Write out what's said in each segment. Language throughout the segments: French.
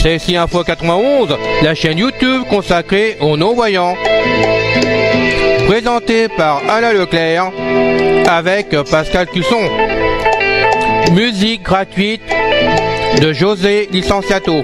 CSI Info 91, la chaîne YouTube consacrée aux non-voyants. Présentée par Alain Leclerc avec Pascal Cusson. Musique gratuite de José Licenciato.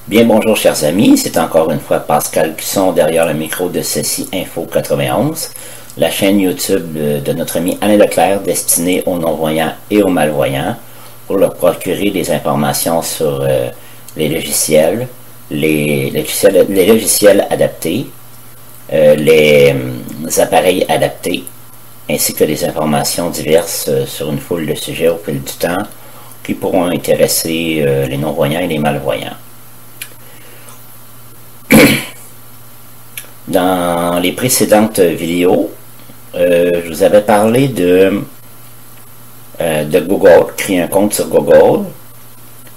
Bien, bonjour chers amis, c'est encore une fois Pascal Cusson derrière le micro de CSI Info 91, la chaîne YouTube de notre ami Alain Leclerc destinée aux non-voyants et aux malvoyants pour leur procurer des informations sur les logiciels adaptés, les appareils adaptés, ainsi que des informations diverses sur une foule de sujets au fil du temps qui pourront intéresser les non-voyants et les malvoyants. Dans les précédentes vidéos, je vous avais parlé de Google, créer un compte sur Google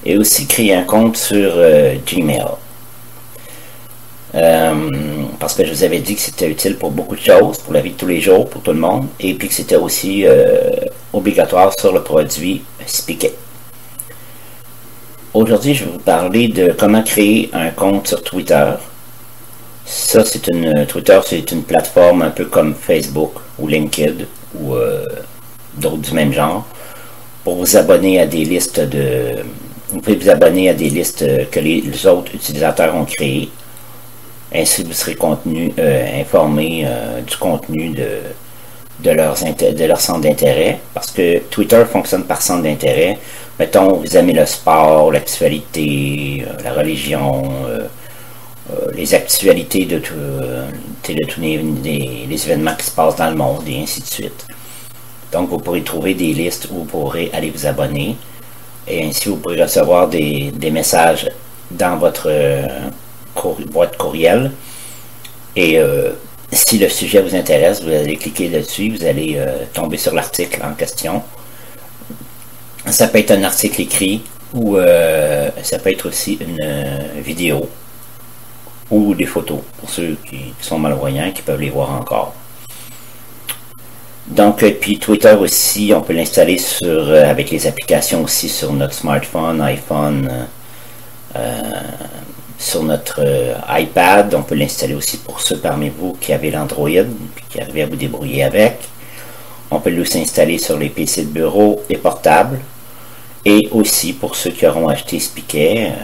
et aussi créer un compte sur Gmail. Parce que je vous avais dit que c'était utile pour beaucoup de choses, pour la vie de tous les jours, pour tout le monde, et puis que c'était aussi obligatoire sur le produit Spicket. Aujourd'hui, je vais vous parler de comment créer un compte sur Twitter. Ça, Twitter, c'est une plateforme un peu comme Facebook ou LinkedIn ou d'autres du même genre pour vous abonner à des listes vous pouvez vous abonner à des listes que les autres utilisateurs ont créées. Ainsi, vous serez informé du contenu de leur centre d'intérêt, parce que Twitter fonctionne par centre d'intérêt. Mettons, vous aimez le sport, l'actualité, la religion, les actualités de tous les événements qui se passent dans le monde et ainsi de suite. Donc vous pourrez trouver des listes où vous pourrez aller vous abonner et ainsi vous pourrez recevoir des messages dans votre boîte courriel et si le sujet vous intéresse, vous allez cliquer dessus, vous allez tomber sur l'article en question. Ça peut être un article écrit ou ça peut être aussi une vidéo ou des photos pour ceux qui sont malvoyants qui peuvent les voir encore. Donc, puis Twitter aussi, on peut l'installer avec les applications aussi sur notre smartphone, iPhone, sur notre iPad. On peut l'installer aussi pour ceux parmi vous qui avez l'Android et qui arrivent à vous débrouiller avec. On peut aussi installer sur les PC de bureau et portables. Et aussi pour ceux qui auront acheté Spicket,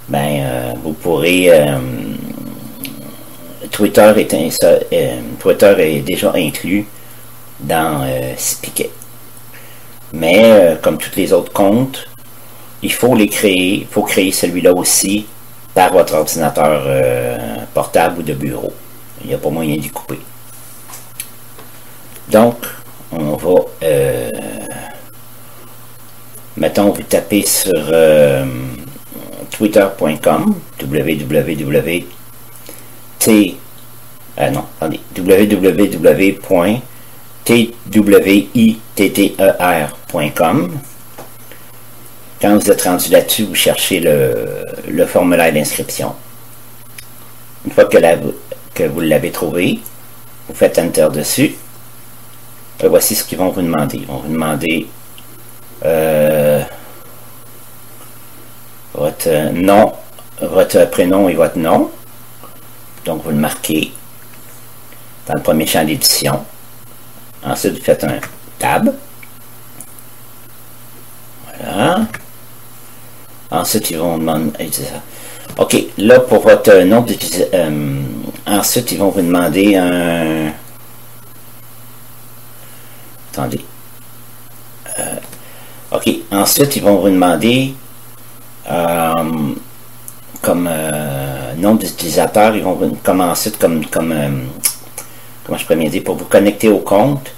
vous pourrez Twitter est déjà inclus dans Spicket. Mais comme tous les autres comptes, il faut créer celui-là aussi par votre ordinateur portable ou de bureau. Il n'y a pas moyen d'y couper. Donc, on va mettons, vous tapez sur twitter.com, www.twitter.com. Quand vous êtes rendu là-dessus, vous cherchez le formulaire d'inscription. Une fois que vous l'avez trouvé, vous faites Enter dessus. Et voici ce qu'ils vont vous demander. Ils vont vous demander votre nom, votre prénom et votre nom. Donc vous le marquez dans le premier champ d'édition. Ensuite vous faites un tab. Voilà. Ensuite ils vont vous demander. Ok, là pour votre nom d'utilisateur. Ensuite ils vont vous demander un. Attendez. Ok, ensuite ils vont vous demander comme nom d'utilisateur, ils vont ensuite comment je pourrais bien dire, pour vous connecter au compte,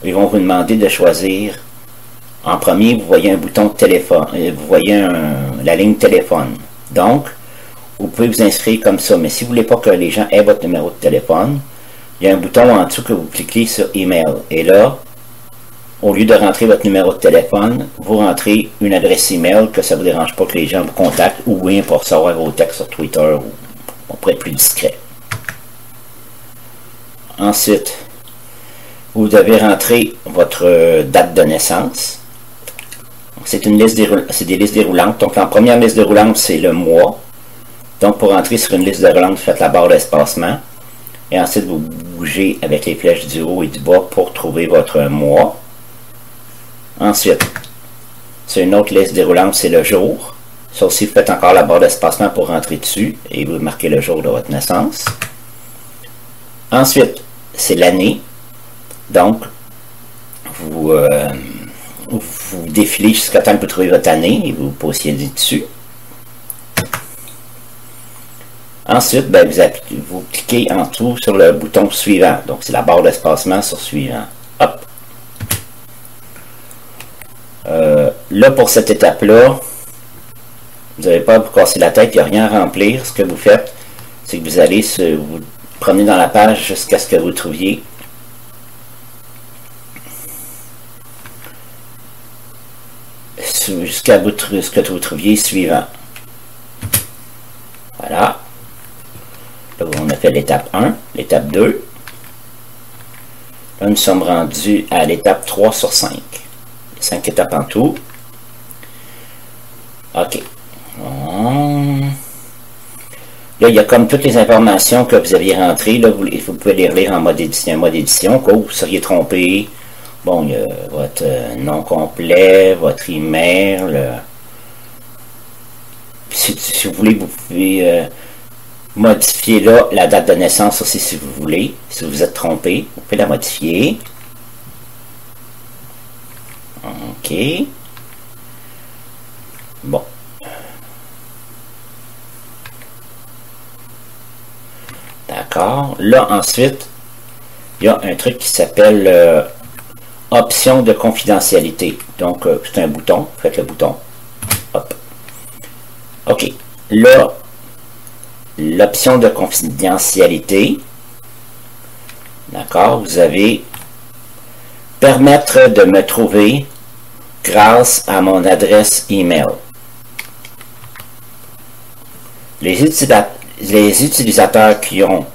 ils vont vous demander de choisir. En premier, vous voyez un bouton de téléphone, vous voyez un la ligne téléphone. Donc, vous pouvez vous inscrire comme ça, mais si vous ne voulez pas que les gens aient votre numéro de téléphone, il y a un bouton en dessous que vous cliquez sur Email. Et là, au lieu de rentrer votre numéro de téléphone, vous rentrez une adresse email que ça ne vous dérange pas que les gens vous contactent ou bien pour recevoir vos textes sur Twitter ou on pourrait être plus discret. Ensuite, vous devez rentrer votre date de naissance. C'est des listes déroulantes. Donc, en première liste déroulante, c'est le mois. Donc, pour entrer sur une liste déroulante, vous faites la barre d'espacement. Et ensuite, vous bougez avec les flèches du haut et du bas pour trouver votre mois. Ensuite, sur une autre liste déroulante, c'est le jour. Ça aussi, vous faites encore la barre d'espacement pour rentrer dessus et vous marquez le jour de votre naissance. Ensuite, c'est l'année. Donc, vous défilez jusqu'à temps que vous trouvez votre année et vous positionnez dessus. Ensuite, ben, vous cliquez en dessous sur le bouton suivant. Donc, c'est la barre d'espacement sur suivant. Hop. Là, pour cette étape-là, vous n'avez pas à vous casser la tête, il n'y a rien à remplir. Ce que vous faites, c'est que vous allez vous promener dans la page jusqu'à ce que vous trouviez ce que vous trouviez suivant. Voilà. Là, on a fait l'étape 1, l'étape 2. Là, nous sommes rendus à l'étape 3 sur 5. 5 étapes en tout. OK. Là, il y a comme toutes les informations que vous aviez rentrées. Là, vous pouvez les relire en mode édition. Quoi, vous seriez trompé. Bon, il y a votre nom complet, votre email. Si vous voulez, vous pouvez modifier là la date de naissance aussi si vous voulez. Si vous êtes trompé, vous pouvez la modifier. OK. Bon. D'accord. Là, ensuite, il y a un truc qui s'appelle option de confidentialité. Donc, c'est un bouton. Faites le bouton. Hop. OK. Là, l'option de confidentialité. D'accord. Vous avez permettre de me trouver grâce à mon adresse email. Les utilisateurs qui ont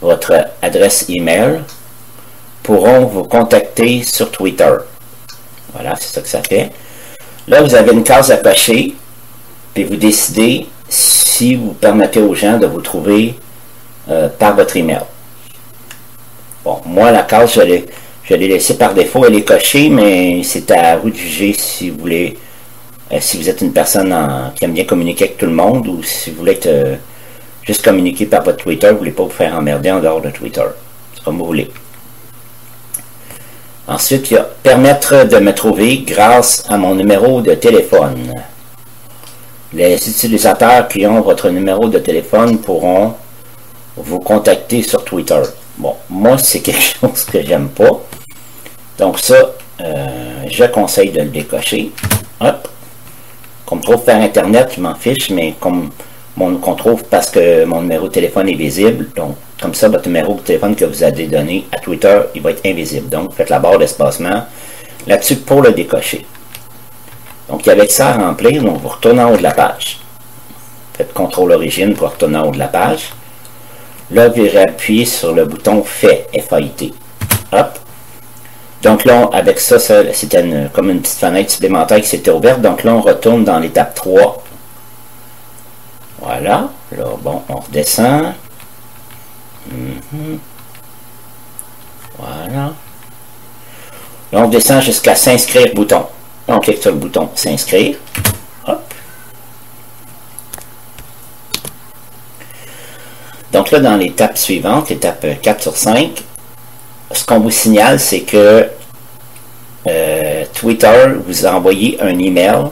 votre adresse email pourront vous contacter sur Twitter. Voilà, c'est ça que ça fait. Là, vous avez une case à cocher, puis vous décidez si vous permettez aux gens de vous trouver par votre email. Bon, moi, la case, je l'ai laissée par défaut, elle est cochée, mais c'est à vous de juger si vous voulez, si vous êtes une personne qui aime bien communiquer avec tout le monde, ou si vous voulez être juste communiquer par votre Twitter, vous ne voulez pas vous faire emmerder en dehors de Twitter. C'est comme vous voulez. Ensuite, il y a permettre de me trouver grâce à mon numéro de téléphone. Les utilisateurs qui ont votre numéro de téléphone pourront vous contacter sur Twitter. Bon, moi, c'est quelque chose que j'aime pas. Donc ça, je conseille de le décocher. Hop. Qu'on me trouve par Internet, je m'en fiche, mais qu'on trouve parce que mon numéro de téléphone est visible. Donc, comme ça, votre numéro de téléphone que vous avez donné à Twitter, il va être invisible. Donc, faites la barre d'espacement là-dessus pour le décocher. Donc, avec ça à remplir, donc vous retournez en haut de la page. Faites CTRL origine pour retourner en haut de la page. Là, vous appuyez sur le bouton Fait, F-A-I-T. Hop. Donc là, avec ça, c'était comme une petite fenêtre supplémentaire qui s'était ouverte. Donc là, on retourne dans l'étape 3. Voilà. Là, bon, on redescend. Voilà. Là, on descend jusqu'à s'inscrire bouton. On clique sur le bouton s'inscrire. Hop. Donc là, dans l'étape suivante, l'étape 4 sur 5, ce qu'on vous signale, c'est que Twitter vous a envoyé un email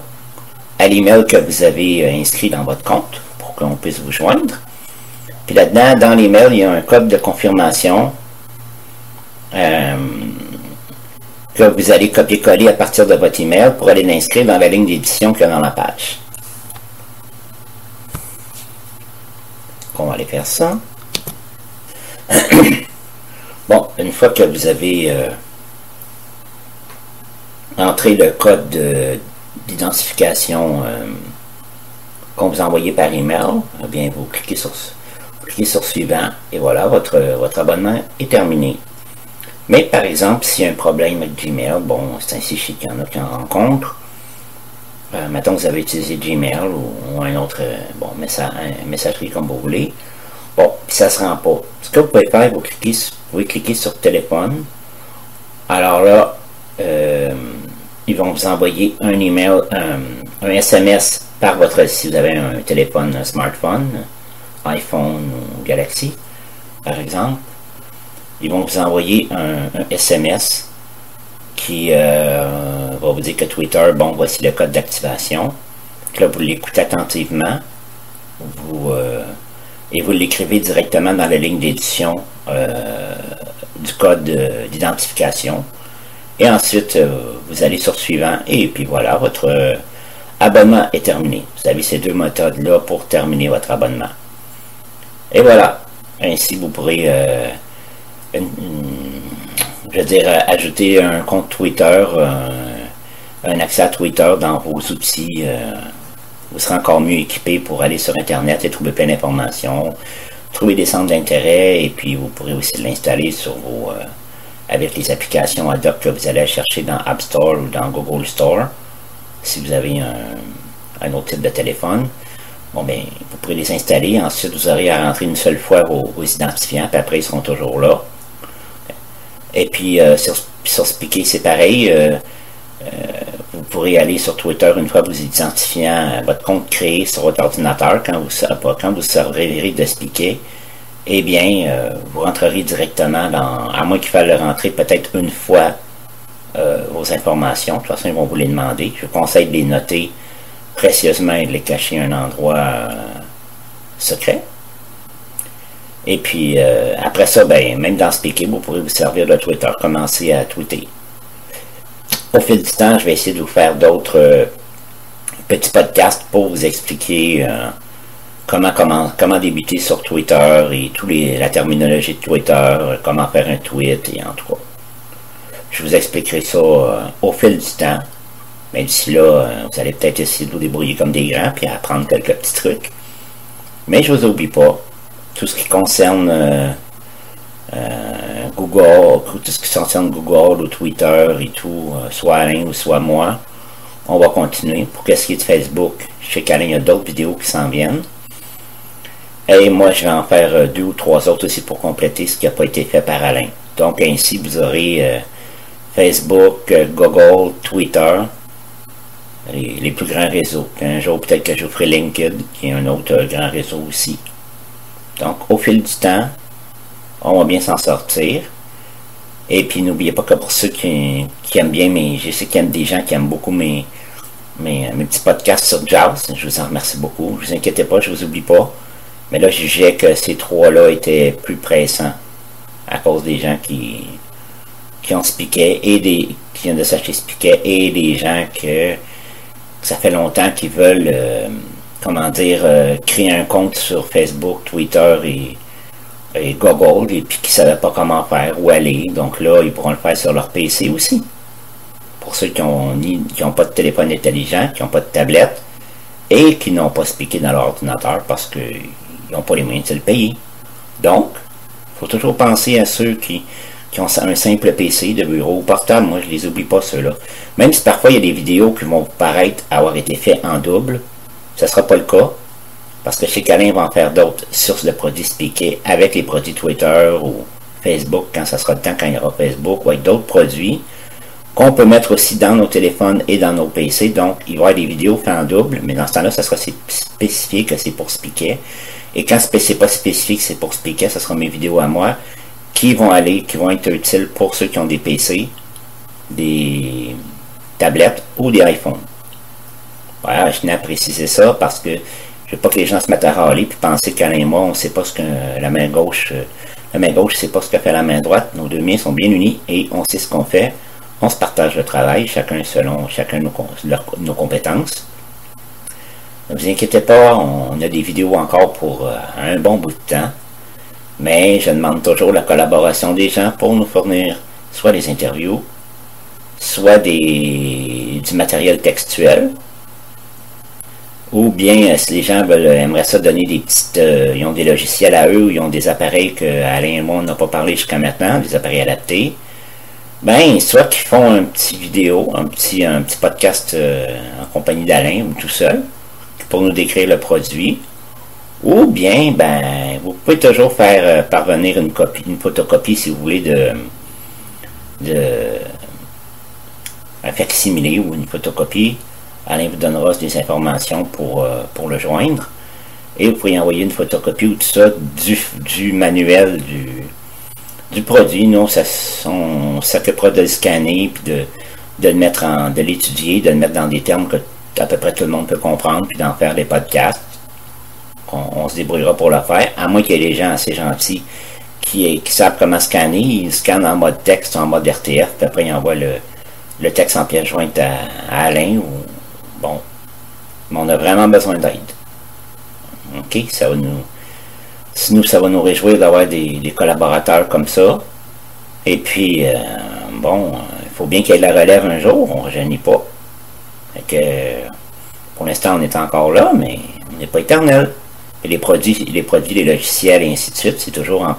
à l'email que vous avez inscrit dans votre compte pour qu'on puisse vous joindre. Puis là-dedans, dans l'email, il y a un code de confirmation que vous allez copier-coller à partir de votre email pour aller l'inscrire dans la ligne d'édition qu'il y a dans la page. on va aller faire ça. Bon, une fois que vous avez entré le code d'identification qu'on vous a envoyé par email, eh bien vous cliquez sur suivant et voilà, votre abonnement est terminé. Mais par exemple, s'il y a un problème avec Gmail, bon, c'est ainsi qu'il y en a qui en rencontrent. Mettons que vous avez utilisé Gmail ou un autre messagerie comme vous voulez. Bon, puis ça ne se rend pas. Ce que vous pouvez faire, vous pouvez cliquer sur téléphone. Alors là, ils vont vous envoyer un email, un SMS par si vous avez un téléphone, un smartphone, iPhone ou Galaxy, par exemple. Ils vont vous envoyer un SMS qui va vous dire que Twitter, bon, voici le code d'activation. Là, vous l'écoutez attentivement. Et vous l'écrivez directement dans la ligne d'édition du code d'identification. Et ensuite, vous allez sur suivant et puis voilà, votre abonnement est terminé. Vous avez ces deux méthodes-là pour terminer votre abonnement. Et voilà, ainsi vous pourrez, ajouter un compte Twitter, un accès à Twitter dans vos outils. Vous serez encore mieux équipé pour aller sur Internet et trouver plein d'informations, trouver des centres d'intérêt, et puis vous pourrez aussi l'installer sur avec les applications ad hoc que vous allez chercher dans App Store ou dans Google Store, si vous avez un autre type de téléphone. Bon, bien, vous pourrez les installer. Ensuite, vous aurez à rentrer une seule fois vos identifiants, puis après, ils seront toujours là. Et puis, sur Spiké, c'est pareil. Vous pourrez aller sur Twitter une fois vous identifiant votre compte créé sur votre ordinateur quand vous servirez de Spiké. Eh bien, vous rentrerez directement à moins qu'il faille le rentrer peut-être une fois vos informations. De toute façon, ils vont vous les demander. Je vous conseille de les noter précieusement et de les cacher à un endroit secret. Et puis, après ça, ben, même dans Spiké, vous pourrez vous servir de Twitter. Commencez à tweeter. Au fil du temps, je vais essayer de vous faire d'autres petits podcasts pour vous expliquer comment débuter sur Twitter et la terminologie de Twitter, comment faire un tweet et en tout cas. Je vous expliquerai ça au fil du temps. Mais d'ici là, vous allez peut-être essayer de vous débrouiller comme des grands puis apprendre quelques petits trucs. Mais je ne vous oublie pas. Tout ce qui concerne Google, tout ce qui concerne Google ou Twitter et tout, soit Alain ou soit moi, on va continuer. Pour ce qui est de Facebook, je sais qu'Alain, il y a d'autres vidéos qui s'en viennent. Et moi, je vais en faire 2 ou 3 autres aussi pour compléter ce qui n'a pas été fait par Alain. Donc ainsi, vous aurez Facebook, Google, Twitter, les plus grands réseaux. Un jour, peut-être que je vous ferai LinkedIn, qui est un autre grand réseau aussi. Donc, au fil du temps, on va bien s'en sortir. Et puis, n'oubliez pas que pour ceux qui aiment bien, je sais qu'il y a des gens qui aiment beaucoup mes petits podcasts sur Jazz. Je vous en remercie beaucoup. Ne vous inquiétez pas, je ne vous oublie pas. Mais là, je jugeais que ces 3-là étaient plus pressants à cause des gens qui ont Spiké et qui viennent de s'acheter Spiké et des gens que ça fait longtemps qu'ils veulent, créer un compte sur Facebook, Twitter et Google et puis qui ne savaient pas comment faire, où aller. Donc là, ils pourront le faire sur leur PC aussi. Pour ceux qui n'ont pas de téléphone intelligent, qui n'ont pas de tablette et qui n'ont pas Spiké dans leur ordinateur parce qu'ils n'ont pas les moyens de se le payer. Donc, il faut toujours penser à ceux qui ont un simple PC de bureau ou portable. Moi, je ne les oublie pas, ceux-là. Même si parfois, il y a des vidéos qui vont paraître avoir été faites en double, ce ne sera pas le cas. Parce que chez Alain va en faire d'autres sources de produits Spiké avec les produits Twitter ou Facebook, quand ça sera le temps, quand il y aura Facebook, ou avec d'autres produits qu'on peut mettre aussi dans nos téléphones et dans nos PC. Donc, il va y avoir des vidéos faites en double, mais dans ce temps-là, ça sera spécifié que c'est pour Spiké. Et quand c'est pas spécifié que c'est pour Spiké, ce sera mes vidéos à moi qui vont être utiles pour ceux qui ont des PC, des tablettes ou des iPhones. Voilà, je tenais à préciser ça parce que je veux pas que les gens se mettent à râler puis penser qu'Alain et moi, on ne sait pas ce que la main gauche ne sait pas ce que fait la main droite. Nos deux mains sont bien unies et on sait ce qu'on fait. On se partage le travail, chacun selon nos compétences. Ne vous inquiétez pas, on a des vidéos encore pour un bon bout de temps. Mais je demande toujours la collaboration des gens pour nous fournir soit des interviews, soit du matériel textuel, ou bien si les gens aimeraient ça donner des petites... ils ont des logiciels à eux, ou ils ont des appareils que Alain et moi on n'a pas parlé jusqu'à maintenant, des appareils adaptés, ben soit qu'ils font un petit vidéo, un petit podcast en compagnie d'Alain ou tout seul, pour nous décrire le produit, ou bien, ben, vous pouvez toujours faire parvenir une photocopie si vous voulez un facsimilé ou une photocopie. Alain vous donnera des informations pour le joindre. Et vous pouvez envoyer une photocopie ou tout ça du manuel du produit. Nous, on s'occupera de le scanner puis de le mettre de l'étudier, de le mettre dans des termes que à peu près tout le monde peut comprendre, puis d'en faire des podcasts. On se débrouillera pour le faire, à moins qu'il y ait des gens assez gentils qui savent comment scanner. Ils scannent en mode texte, en mode RTF, puis après ils envoient le texte en pièce jointe à Alain. Bon, mais on a vraiment besoin d'aide. OK, ça va nous réjouir d'avoir des collaborateurs comme ça. Et puis, bon, il faut bien qu'il y ait de la relève un jour, on ne rajeunit pas. Fait que, pour l'instant, on est encore là, mais on n'est pas éternel. Et les produits, les logiciels et ainsi de suite, c'est toujours en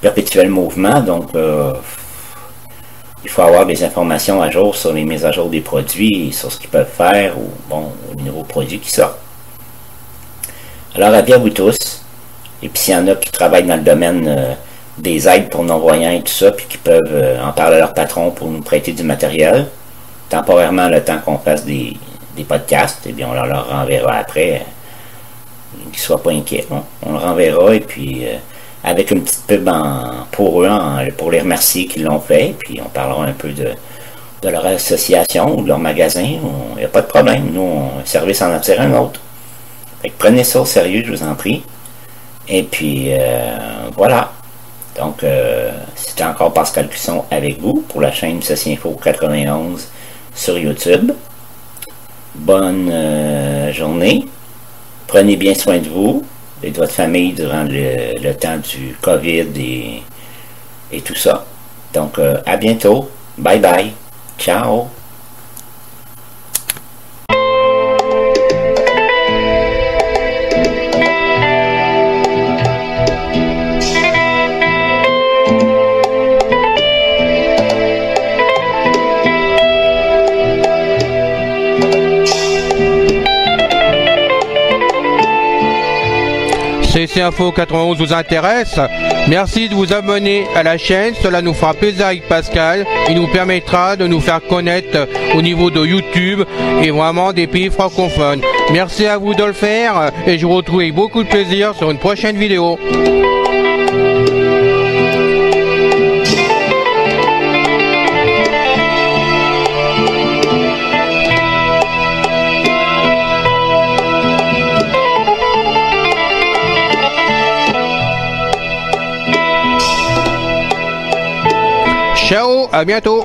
perpétuel mouvement, donc il faut avoir des informations à jour sur les mises à jour des produits, sur ce qu'ils peuvent faire, ou bon, aux nouveaux produits qui sortent. Alors, à bien vous tous. Et puis, s'il y en a qui travaillent dans le domaine des aides pour non-voyants et tout ça, puis qui peuvent en parler à leur patron pour nous prêter du matériel, temporairement, le temps qu'on fasse des podcasts, et bien on leur renverra après, qu'ils ne soient pas inquiets. Hein? On le renverra, et puis avec une petite pub pour eux, pour les remercier qu'ils l'ont fait, puis on parlera un peu de leur association ou de leur magasin. Il n'y a pas de problème. Nous, un service en attire un autre. Fait que prenez ça au sérieux, je vous en prie. Et puis, voilà. Donc, c'était encore Pascal Cusson avec vous pour la chaîne Ceci Info 91 sur YouTube. Bonne journée. Prenez bien soin de vous et de votre famille durant le temps du COVID et tout ça. Donc, à bientôt. Bye bye. Ciao. CC Info 91 vous intéresse? Merci de vous abonner à la chaîne, cela nous fera plaisir avec Pascal et nous permettra de nous faire connaître au niveau de YouTube et vraiment des pays francophones. Merci à vous de le faire et je vous retrouve avec beaucoup de plaisir sur une prochaine vidéo. Ciao, à bientôt.